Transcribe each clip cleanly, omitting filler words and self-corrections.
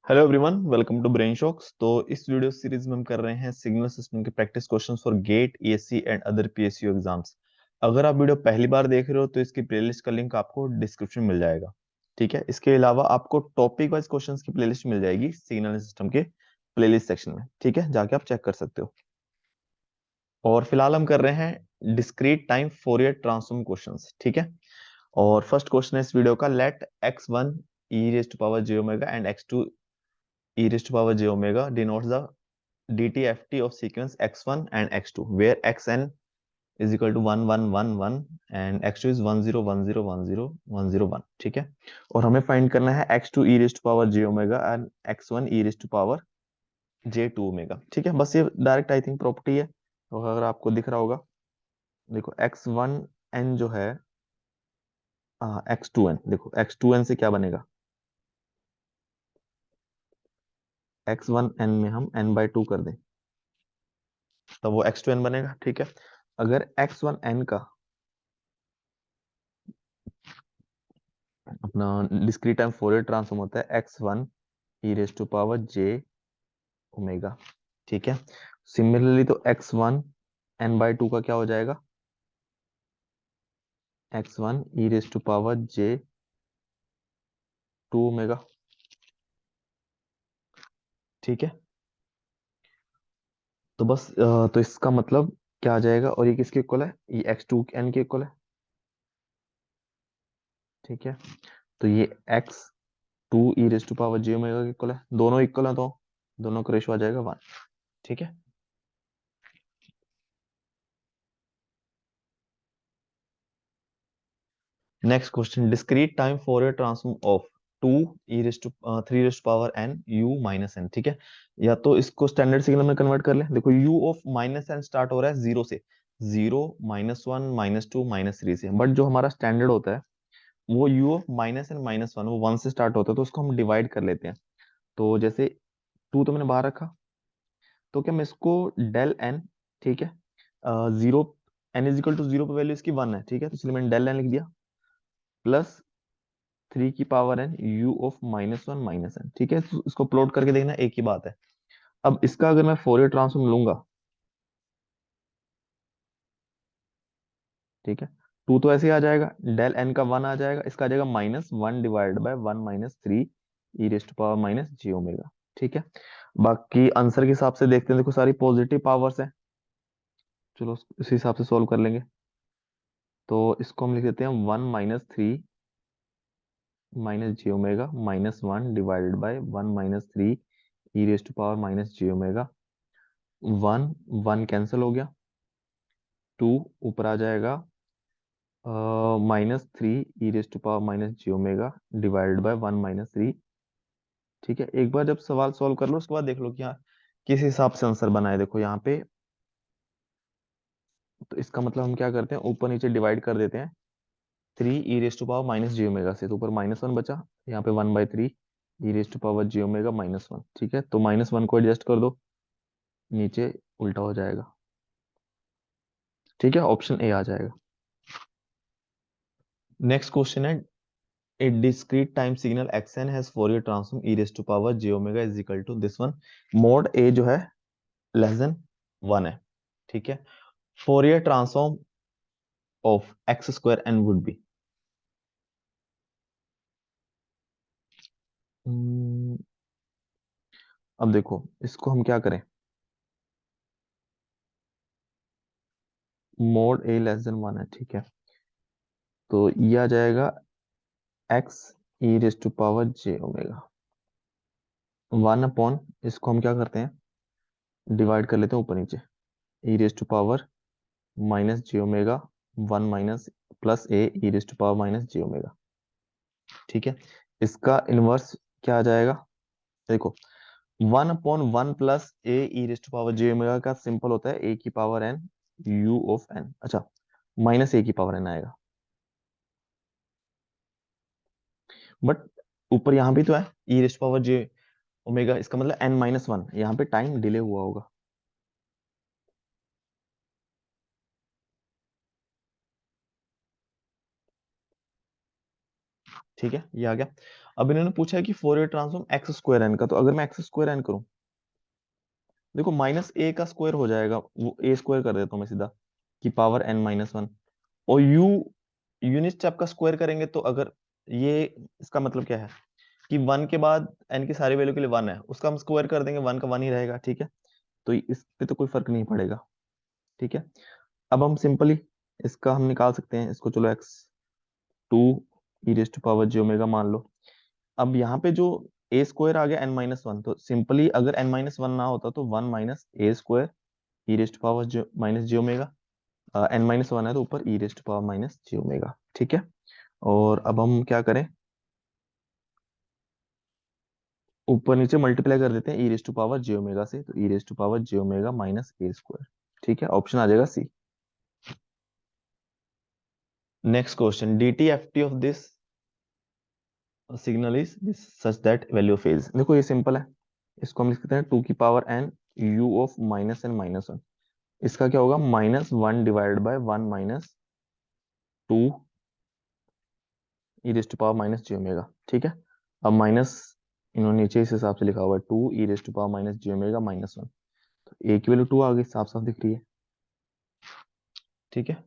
Hello everyone, welcome to Brain Shocks. तो इस video series में हम कर रहे हैं सिग्नल सिस्टम के practice questions for GATE, ESC and other PSU exams. अगर आप वीडियो पहली बार देख रहे हो तो इसकी प्लेलिस्ट का लिंक आपको डिस्क्रिप्शन में मिल जाएगा। ठीक है, इसके अलावा आपको टॉपिक वाइज क्वेश्चंस की प्लेलिस्ट मिल जाएगी सिग्नल सिस्टम के प्लेलिस्ट सेक्शन में। ठीक है, जाके आप चेक कर सकते हो। और फिलहाल हम कर रहे हैं discrete time Fourier transform questions. ठीक है, और फर्स्ट क्वेश्चन है इस वीडियो का, late x1 e raised to power j omega and x2 e raised to power j omega denotes the DTFT of sequence x1 and x2 where xn is equal to 1 1 1 1 and x2 is 1 0 1 0 1 0 1 0 1। ठीक है, और हमें find करना है x2 e raised to power j omega and x1 e raised to power j2 omega। ठीक है, बस ये डायरेक्ट आई थिंक प्रॉपर्टी है। तो अगर आपको दिख रहा होगा, देखो x1n जो है x2n, देखो x2n से क्या बनेगा, x1n में हम n/2 कर दें तब वो x2n बनेगा। ठीक है, अगर x1n का अपना डिस्क्रीट टाइम फोरियर ट्रांसफॉर्म होता है x1 e raise to power j omega. ठीक है, सिमिलरली तो x1 n/2 का क्या हो जाएगा, x1 e raise to power j2 omega. ठीक है, तो बस तो इसका मतलब क्या आ जाएगा, और ये किसके इक्वल है, ये x2 n के इक्वल है। ठीक है, तो ये x2 e raise to power j omega के इक्वल है, दोनों इक्वल है तो दोनों का रेशो आ जाएगा 1। ठीक है, next question, discrete time Fourier transform of 2 e raise to 3 raise to power n u minus n। ठीक है, या तो इसको स्टैंडर्ड सिग्नल में कन्वर्ट कर ले। देखो u of minus n start हो रहा है जीरो से, 0 -1 -2 -3 से, बट जो हमारा स्टैंडर्ड होता है वो u ऑफ माइनस n -1 वो 1 से स्टार्ट होता है, तो उसको हम डिवाइड कर लेते हैं। तो जैसे 2 तो मैंने बाहर रखा, तो क्या मैं इसको डेल n, ठीक है, zero, n is equal to zero पे वैल्यू इसकी 1 है। ठीक है, तो इसलिए मैंने डेल n लिख दिया, प्लस 3 की power n u of -1 -n। ठीक है, तो इसको प्लॉट करके देखना, एक ही बात है। अब इसका अगर मैं फोरियर ट्रांसफॉर्म लूंगा, ठीक है, 2 तो ऐसे ही आ जाएगा, डेल n का 1 आ जाएगा, इसका आ जाएगा -1 divide by 1 -3 e raise to power minus ji omega. ठीक है, बाकी आंसर के हिसाब से देखते हैं, देखो सारी पॉजिटिव पावर्स है, चलो इसी हिसाब से सॉल्व कर लेंगे। तो इसको हम लिख देते हैं 1 -3 minus ji omega -1 divided by 1 -3 e raise to power minus ji omega. 1 1 cancel हो गया, 2 ऊपर आ जाएगा, -3 e raise to power minus ji omega divided by 1 -3। ठीक है, एक बार जब सवाल सॉल्व कर लो उसके बाद देख लो कि यहाँ किस हिसाब से आंसर बना है। देखो यहाँ पे, तो इसका मतलब हम क्या करते हैं, ऊपर नीचे डिवाइड कर देते हैं 3 e raise to power minus ji omega से, तो ऊपर -1 बचा, यहाँ पे 1/3 e raise to power g omega -1। ठीक है, तो -1 को एडजस्ट कर दो, नीचे उल्टा हो जाएगा। ठीक है, ऑप्शन ए आ जाएगा। नेक्स्ट क्वेश्चन है, a discrete time signal xn has Fourier transform e raised to power j omega is equal to this one, mod a जो है लेस देन 1 है। ठीक है, Fourier transform of x square n would be, Hmm, अब देखो इसको हम क्या करें, मोड a लेस देन 1 है। ठीक है, तो ये आ जाएगा x e raise to power j omega 1 upon, इसको हम क्या करते हैं, डिवाइड कर लेते हैं ऊपर नीचे, e raise to power minus ji omega 1 minus plus a e raise to power minus ji omega. ठीक है, इसका इनवर्स क्या आ जाएगा, देखो 1/1 plus a e raise to power j omega का सिंपल होता है ए की power n u of n, अच्छा माइनस ए की पावर एन आएगा, बट ऊपर यहाँ भी तो है e raise to power j omega, इसका मतलब n-1, यहाँ पे टाइम डिले हुआ होगा। ठीक है, ये आ गया। अब इन्होंने पूछा है कि Fourier transform x square n का, तो अगर मैं एक्स स्क्वायर एन करूं, देखो माइनस ए का स्क्वायर हो जाएगा, वो ए स्क्वायर कर देता हूं मैं सीधा, की पावर एन माइनस वन। और यू यूनिट स्टेप का स्क्वायर करेंगे तो अगर ये, इसका मतलब क्या है कि वन के बाद एन की सारी वैल्यू के लिए वन है, उसका हम स्क्वायर कर देंगे, वन का वन ही रहेगा, ठीक है। तो इस पे तो कोई फर्क नहीं पड़ेगा, ठीक है। अब हम सिंपली इसका हम निकाल सकते हैं इसको, चलो x two e raise to power j omega मान लो। अब यहाँ पे जो ए स्क्वायर आ गया एन माइनस वन, तो सिंपली अगर एन माइनस वन ना होता तो one minus a square e raise to power j minus j omega, n minus one है तो ऊपर e raise to power minus j omega, ठीक है। और अब हम क्या करें, ऊपर नीचे मल्टीप्लाई कर देते हैं e raise to power j omega से, तो e raise to power j omega minus a square, ठीक है। ऑप्शन आ जाएगा C. Next question, D T F T of this signal is this such that value of phase. देखो ये simple है, इसको हम लिख सकते हैं टू की power n u of minus n minus one. इसका क्या होगा, minus one divided by one minus two e raise to power minus j omega, ठीक है। अब माइनस इन्होंने नीचे इस हिसाब से लिखा हुआ है, two e raise to power minus j omega minus one, तो ए की वैल्यू टू आ गई, साफ साफ दिख रही है, ठीक है।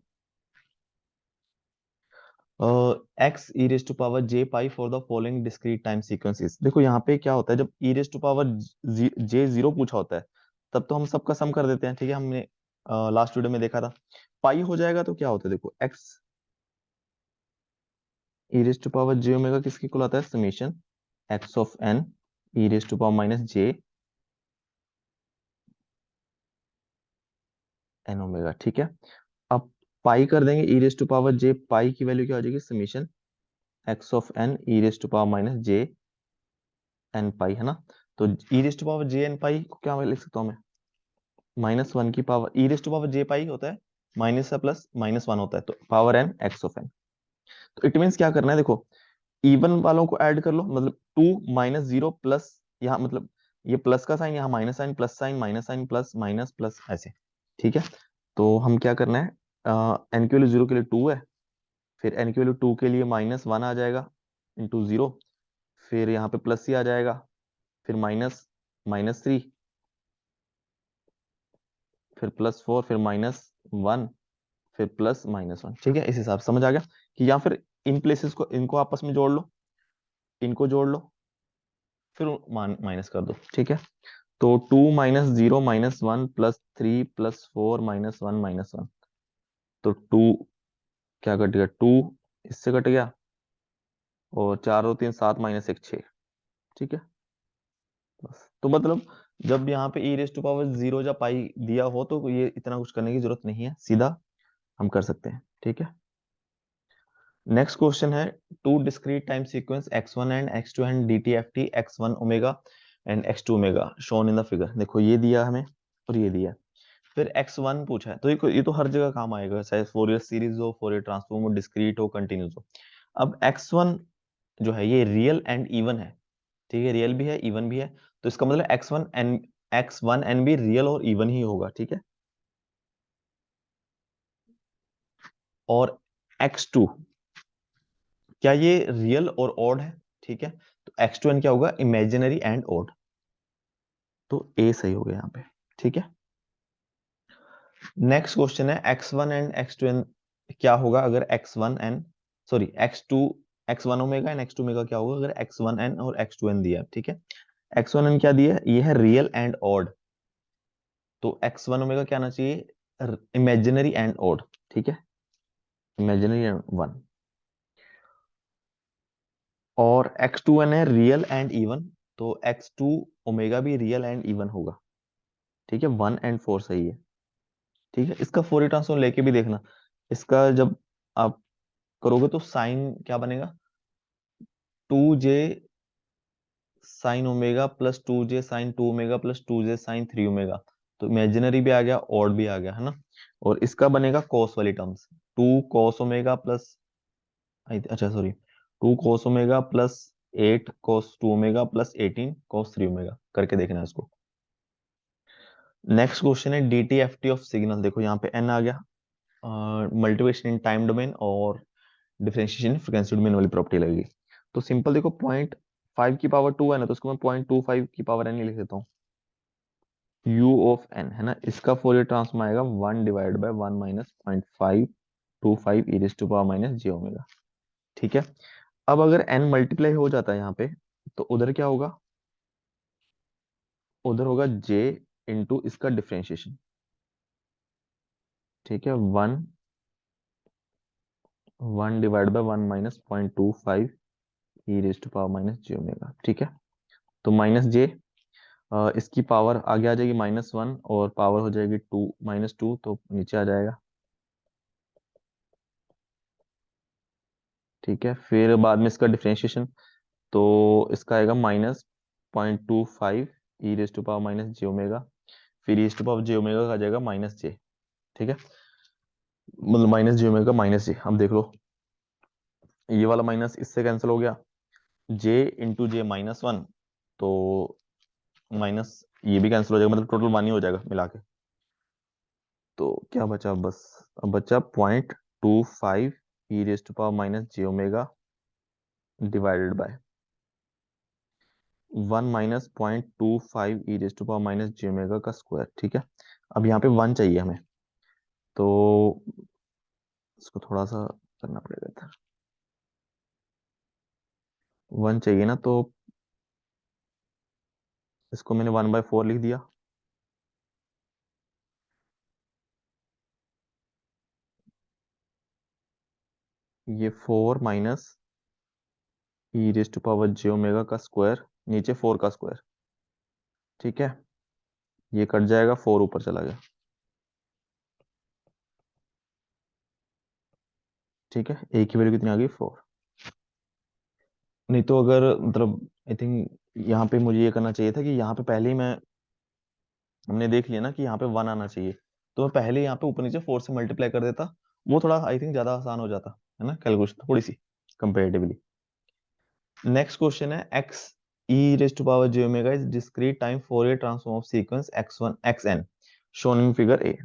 X e raise to power j pi for the following discrete time sequences. देखो यहाँ पे क्या होता है, जब e raise to power j zero पूछा होता है तब तो हम सबका सम कर देते हैं, ठीक है। हमने लास्ट वीडियो में देखा था। पाई हो जाएगा तो क्या होता है, देखो x e raise to power j omega किसके इक्वल आता है, summation x of n e raise to power minus j n omega, ठीक है। अब पाई कर देंगे e raise to power j, pi की वैल्यू क्या हो जाएगी, summation x of n e raise to power minus j n pi, है ना। तो e raise to power j n pi को क्या लिख सकता हूँ मैं, माइनस वन की power e raise to power j pi होता है, माइनस से प्लस माइनस वन होता है, तो power n x of n. तो इट मीन्स क्या करना है, देखो इवन वालों को ऐड कर लो, मतलब टू माइनस जीरो प्लस, यहाँ मतलब ये प्लस का साइन, यहाँ minus sign, plus sign, minus sign, plus minus plus ऐसे, ठीक है। तो हम क्या करना है, एन की वैल्यू जीरो के लिए टू है, फिर एन की वैल्यू टू के लिए माइनस वन आ जाएगा इंटू जीरो, फिर यहाँ पे प्लस ही आ जाएगा, फिर माइनस माइनस थ्री, फिर प्लस फोर, फिर माइनस वन, फिर प्लस माइनस वन, ठीक है। इस हिसाब से समझ आ गया कि या फिर इन प्लेसेस को, इनको आपस में जोड़ लो, इनको जोड़ लो, फिर माइनस कर दो, ठीक है। तो two minus zero minus one plus three plus four minus one minus one, तो टू क्या कट गया, टू इससे कट गया, और चार और तीन सात माइनस एक छः, ठीक है। बस तो मतलब जब यहाँ पे ई रेज टू पावर जीरो या पाई दिया हो तो ये इतना कुछ करने की जरूरत नहीं है, सीधा हम कर सकते हैं, ठीक है। नेक्स्ट क्वेश्चन है, two discrete time sequence x1 and x2 and DTFT x1 omega and x2 omega shown in the figure. देखो ये दिया हमें और ये दिया, फिर x1 पूछा है, तो ये तो हर जगह काम आएगा, चाहे फोरियर सीरीज हो, फोरियर ट्रांसफॉर्म हो, डिस्क्रीट हो, कंटिन्यूस हो। अब x1 जो है ये रियल एंड इवन है, ठीक है, रियल भी है इवन भी है, तो इसका मतलब x1 n भी रियल और इवन ही होगा, ठीक है। और x2 क्या ये रियल और ऑड है, ठीक है, तो x2n क्या होगा, इमेजिनरी एंड ऑड, तो ए सही हो गया यहाँ पे, ठीक है। नेक्स्ट क्वेश्चन है x1 एंड x2n क्या होगा अगर x1n sorry x1 omega and x2 omega क्या होगा अगर x1n और x2n दिया है, ठीक है। x1n क्या दिया है, ये है रियल एंड ऑड, तो x1 ओमेगा क्या आना चाहिए, इमेजिनरी एंड ऑड, ठीक है, इमेजिनरी एंड वन। और x2n है रियल एंड इवन, तो x2 ओमेगा भी रियल एंड इवन होगा, ठीक है, वन एंड फोर सही है, ठीक है। इसका फोरियर ट्रांसफॉर्म लेके भी देखना, इसका जब आप करोगे तो साइन क्या बनेगा, two J sine omega plus two J sine two omega plus two J sine three omega, तो इमेजिनरी भी आ गया ऑड भी आ गया, है ना। और इसका बनेगा कॉस वाली terms, two cos omega plus, अच्छा sorry, two cos omega plus eight cos two omega plus eighteen cos three omega, करके देखना है इसको। नेक्स्ट क्वेश्चन है D T F T of signal. देखो यहाँ पे एन आ गया, मल्टीप्लिकेशन इन टाइम डोमेन और डिफरेंशिएशन फ्रीक्वेंसी डोमेन वाली प्रॉपर्टी लगेगी। तो सिंपल देखो, 0.5 की पावर 2 है ना, तो उसको मैं 0.25 की पावर n ही लिख देता हूँ। u ऑफ n है ना, इसका फोरियर ट्रांसफॉर्म आएगा 1/(1 - 0.525 e⁻j ओमेगा। ठीक है। अब अगर n मल्टीप्लाई हो जाता है यहाँ पे, तो उधर क्या होगा, उधर होगा j इंटू इसका डिफरेंशिएशन। ठीक है, 1/(1 - 0.25 e⁻j ओमेगा। ठीक है। तो माइनस जे, इसकी पावर आगे आ जाएगी -1 और पावर हो जाएगी -2, तो नीचे आ जाएगा। ठीक है, फिर बाद में इसका डिफरेंशिएशन, तो इसका आएगा -0.25 e⁻j ओमेगा, फिर e⁻j ओमेगा का आ जाएगा -j। ठीक है, मतलब -j ओमेगा -j। अब देख लो, ये वाला माइनस इससे कैंसिल हो गया, j इंटू जे -1, तो माइनस ये भी कैंसिल हो जाएगा, मतलब टोटल 1 ही हो जाएगा मिला के। तो क्या बचा, बस अब बचा 0.25 e⁻j omega divided by 1 - 0.25 e⁻j omega का स्क्वायर। ठीक है, अब यहाँ पे 1 चाहिए हमें, तो इसको थोड़ा सा करना पड़ेगा था, 1 चाहिए ना, तो इसको मैंने 1/4 लिख दिया। ये 4 माइनस e⁻j ओमेगा का स्क्वायर, नीचे 4 का स्क्वायर। ठीक है, ये कट जाएगा, 4 ऊपर चला गया। ठीक है, ए की वैल्यू कितनी आ गई, 4। नहीं तो अगर मतलब आई थिंक यहाँ पे मुझे ये करना चाहिए था कि यहाँ पे पहले ही मैं, हमने देख लिया ना कि यहाँ पे 1 आना चाहिए, तो मैं पहले यहाँ पे ऊपर नीचे 4 से मल्टीप्लाई कर देता, वो थोड़ा आई थिंक ज्यादा आसान हो जाता है ना, कैलकुलेशन थोड़ी सी कंपेरेटिवली। नेक्स्ट क्वेश्चन है, x e⁻j omega is discrete time Fourier transform of sequence x1 xn shown in figure A.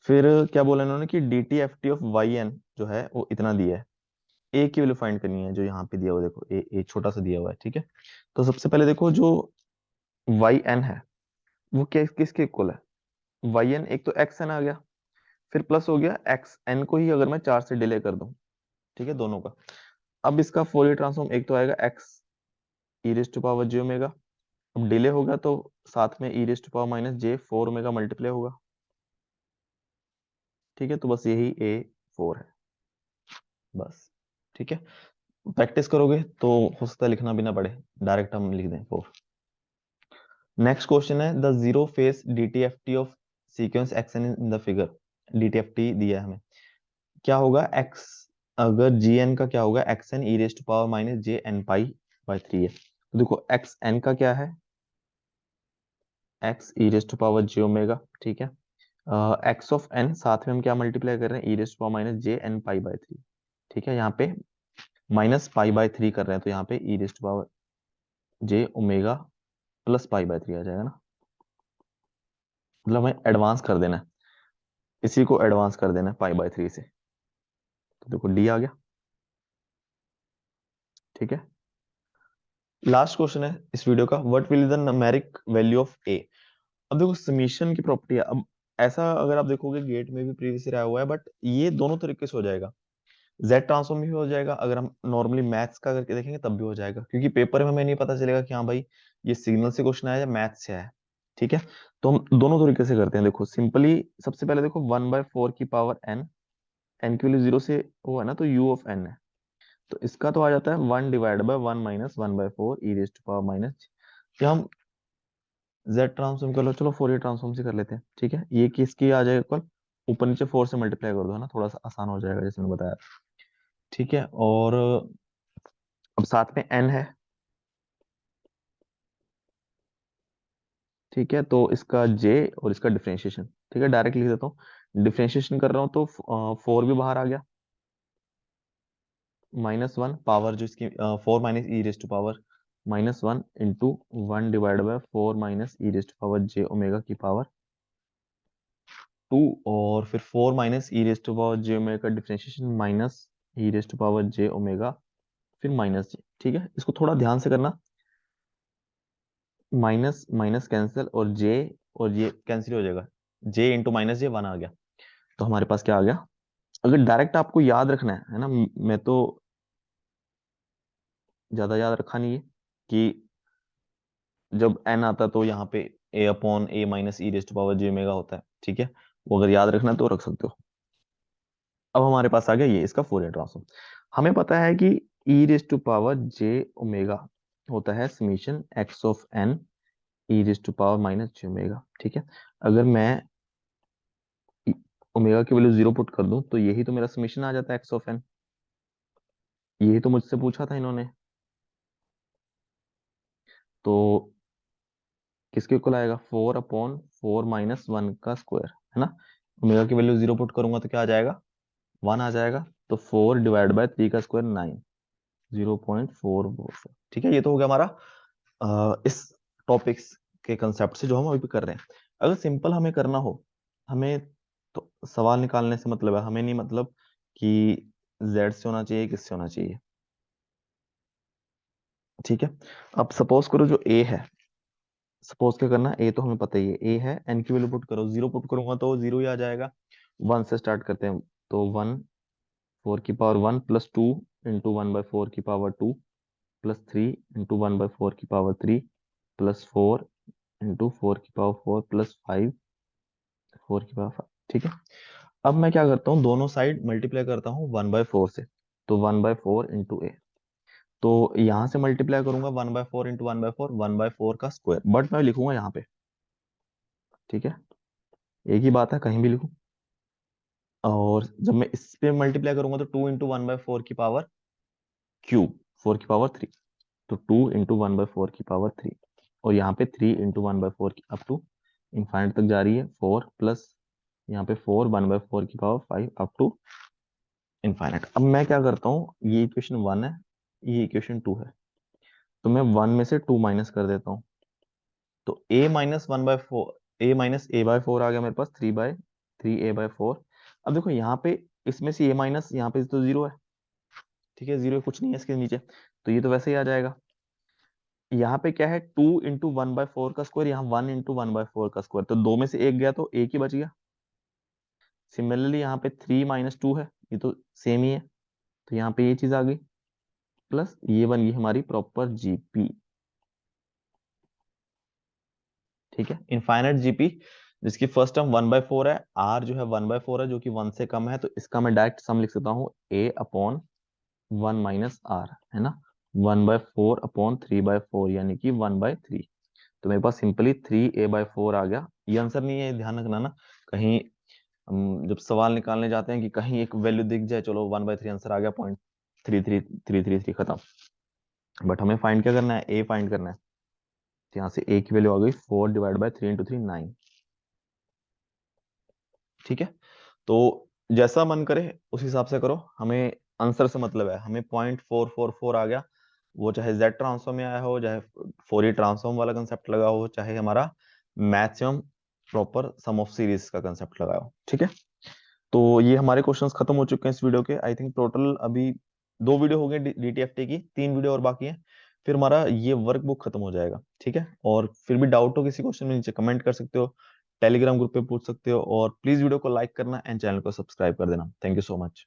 फिर क्या बोला इन्होंने कि dt/ft ऑफ yn जो है वो इतना दिया है, ए की वैल्यू फाइंड करनी है, जो यहाँ पे दिया हुआ देखो, ए छोटा सा दिया हुआ है। ठीक है, तो सबसे पहले देखो जो yn है वो क्या किसके इक्वल है, yn एक तो xn आ गया, फिर प्लस हो गया xn को ही अगर मैं 4 से डिले कर दूं, ठीक है, दोनों का। अब इसका फोरियर ट्रांसफॉर्म एक तो आएगा x e⁻j ओमेगा, अब डिले होगा तो साथ में e⁻j4 ओमेगा मल्टीप्लाई होगा। ठीक है, तो बस यही a4 है, बस। ठीक है, प्रैक्टिस करोगे तो हो सकता है लिखना भी ना पड़े, डायरेक्ट हम लिख दें 4। नेक्स्ट क्वेश्चन है, the zero face dt/ft of sequence xn in the figure. dt/ft दिया है हमें, क्या होगा x, अगर gn का क्या होगा, xn e⁻j n π/3 है, तो देखो xn का क्या है, x e⁻j ओमेगा। ठीक है, x ऑफ n साथ में हम क्या मल्टीप्लाई कर रहे हैं, e⁻j n π/3। ठीक है, यहाँ पे -π/3 कर रहे हैं, तो यहाँ पे e⁻j ओमेगा प्लस π/3 आ जाएगा ना, मतलब हमें एडवांस कर देना है, इसी को एडवांस कर देना है π/3 से, तो देखो d आ गया। ठीक है, लास्ट क्वेश्चन है इस वीडियो का, what will the numeric value of a। अब देखो समीशन की प्रॉपर्टी है, अब ऐसा अगर आप देखोगे गेट में भी प्रीवियस आया हुआ है, बट ये दोनों तरीके से हो जाएगा, जेड ट्रांसफॉर्म भी हो जाएगा, अगर हम नॉर्मली मैथ्स का करके देखेंगे तब भी हो जाएगा, क्योंकि पेपर में हमें नहीं पता चलेगा कि हाँ भाई ये सिग्नल से क्वेश्चन आया या मैथ से आया। ठीक है, तो हम दोनों तरीके से करते हैं। देखो सिंपली सबसे पहले देखो 1/4 की पावर n, n की वैल्यू 0 से वो है ना, तो u ऑफ n है, तो इसका तो आ जाता है 1/1 - 1/4 e raise to power minus, या हम z ट्रांसफॉर्म कर लो, चलो फोरियर ट्रांसफॉर्म से कर लेते हैं। ठीक है, ये किसकी आ जाएगा इक्वल, ऊपर नीचे 4 से मल्टीप्लाई कर दो, है ना, थोड़ा सा आसान हो जाएगा जैसे मैंने बताया। ठीक है, और अब साथ में n है। ठीक है, तो इसका j और इसका डिफरेंशिएशन, ठीक है, डायरेक्ट लिख देता हूँ, डिफरेंशिएशन कर रहा हूँ तो 4 भी बाहर आ गया, -1 पावर जो इसकी 4 minus e raise to power -1 into 1/4 minus e raise to power j omega की पावर 2, और फिर 4 minus e raise to power j omega का differentiation minus e raise to power j omega फिर माइनस जे, ठीक है। इसको थोड़ा ध्यान से करना, माइनस माइनस कैंसिल और ये कैंसिल हो जाएगा, जे इंटू माइनस जे 1 आ गया। तो हमारे पास क्या आ गया, अगर डायरेक्ट आपको याद रखना है ना, मैं तो ज्यादा याद रखा नहीं है कि जब एन आता तो यहाँ पे a upon a minus e raise to power j omega होता है, ठीक है। वो अगर याद रखना है तो रख सकते हो। अब हमारे पास आ गया ये इसका फोरियर ट्रांसफॉर्म। हमें पता है कि e raise to power j omega होता है summation x of n e raise to power minus j omega, ठीक है। अगर मैं ओमेगा की वैल्यू 0 पुट कर दूं तो यही तो मेरा समीशन आ जाता है एक्स ऑफ एन। यही तो मुझसे पूछा था इन्होंने। तो किसके इक्वल आएगा, 4/4 - 1 का स्क्वायर, है ना। ओमेगा की वैल्यू 0 पुट करूंगा तो क्या आ जाएगा, 1 आ जाएगा। तो 4/3 का स्क्वायर 9, 0.4, ठीक है। ये तो हो गया हमारा इस टॉपिक्स के कंसेप्ट से जो हम अभी कर रहे हैं। अगर सिंपल हमें करना हो, हमें तो सवाल निकालने से मतलब है, हमें नहीं मतलब कि जेड से होना चाहिए किससे होना चाहिए, ठीक है। अब सपोज करो जो ए है, सपोज क्या करना, ए तो हमें पता ही है, ए है, एन की वैल्यू पुट करो, 0 पुट करूंगा तो 0 ही आ जाएगा। 1 से स्टार्ट करते हैं, तो 1 4 की पावर 1 प्लस 2 इंटू 1/4 की पावर 2 प्लस 3 इंटू 1/4 की पावर 3 प्लस 4 इंटू 4 की पावर 4 प्लस 5 4 की पावर 5, ठीक है। अब मैं क्या करता हूँ, दोनों साइड मल्टीप्लाई करता हूँ 1/4 से, तो 1/4 इंटू ए। तो यहां से मल्टीप्लाई करूंगा 1/4 इंटू 1/4, 1/4 का स्क्वायर, बट मैं लिखूंगा यहाँ पे, ठीक है। एक ही बात है, कहीं भी लिखूं। और जब मैं इस पे मल्टीप्लाई करूंगा तो 2 इंटू 1/4 की पावर क्यूब, 4 की पावर 3, तो 2 इंटू 1/4 की पावर 3, और यहाँ पे 3 इंटू 1/4 की अप टू इनफाइनाइट तक जा रही है, 4 प्लस यहाँ पे 4 1/4 की पावर 5 अप टू इनफाइनाइट। अब मैं क्या करता हूँ, ये इक्वेशन 1 है, ये इक्वेशन 2 है, तो मैं 1 में से 2 माइनस कर देता हूँ। तो a - 1/4 आ गया मेरे पास, 3/3 a/4। अब देखो यहाँ पे इसमें से a माइनस, यहाँ पे तो 0 है, ठीक है, 0 कुछ नहीं है इसके नीचे, तो ये तो वैसे ही आ जाएगा। यहाँ पे क्या है, 2 इंटू 1/4 का स्क्वायर, यहाँ 1 इंटू 1/4 का स्क्वायर, तो दो में से एक गया तो एक ही बच गया। सिमिलरली यहाँ पे 3 - 2 है, ये तो सेम ही है, तो यहाँ पे ये चीज आ गई, प्लस ये बन गई हमारी प्रॉपर जीपी, ठीक है, इनफाइनाइट जीपी, जिसकी फर्स्ट टर्म 1/4 है, आर जो है 1/4 है जो कि 1 से कम है, तो इसका मैं डायरेक्ट सम लिख सकता हूँ a/1 माइनस आर, है ना। 1/4/3/4 यानी कि 1/3, तो मेरे पास सिंपली 3a/4 आ गया। ये आंसर नहीं है, ध्यान रखना ना, कहीं हम जब सवाल निकालने जाते हैं कि कहीं एक वैल्यू दिख जाए, चलो 1/3 आंसर आ गया, 0.33333 खत्म। बट हमें फाइंड क्या करना है, ए फाइंड करना है। तो यहाँ से ए की वैल्यू आ गई 4/3 × 3 9, ठीक है। तो जैसा मन करे उस हिसाब से करो, हमें आंसर से मतलब है, हमें 0.444 आ गया, वो चाहे जेड ट्रांसफॉर्म में आया हो, चाहे फोरियर ट्रांसफॉर्म वाला कंसेप्ट लगा हो, चाहे हमारा maximum proper sum of series का कंसेप्ट लगा हो, ठीक है। तो ये हमारे क्वेश्चंस खत्म हो चुके हैं इस वीडियो के। आई थिंक टोटल अभी 2 वीडियो हो गए डीटीएफटी की, 3 वीडियो और बाकी है, फिर हमारा ये वर्क बुक खत्म हो जाएगा, ठीक है। और फिर भी डाउट हो किसी क्वेश्चन में, नीचे कमेंट कर सकते हो, टेलीग्राम ग्रुप पे पूछ सकते हो, और प्लीज वीडियो को लाइक करना एंड चैनल को सब्सक्राइब कर देना। Thank you so much.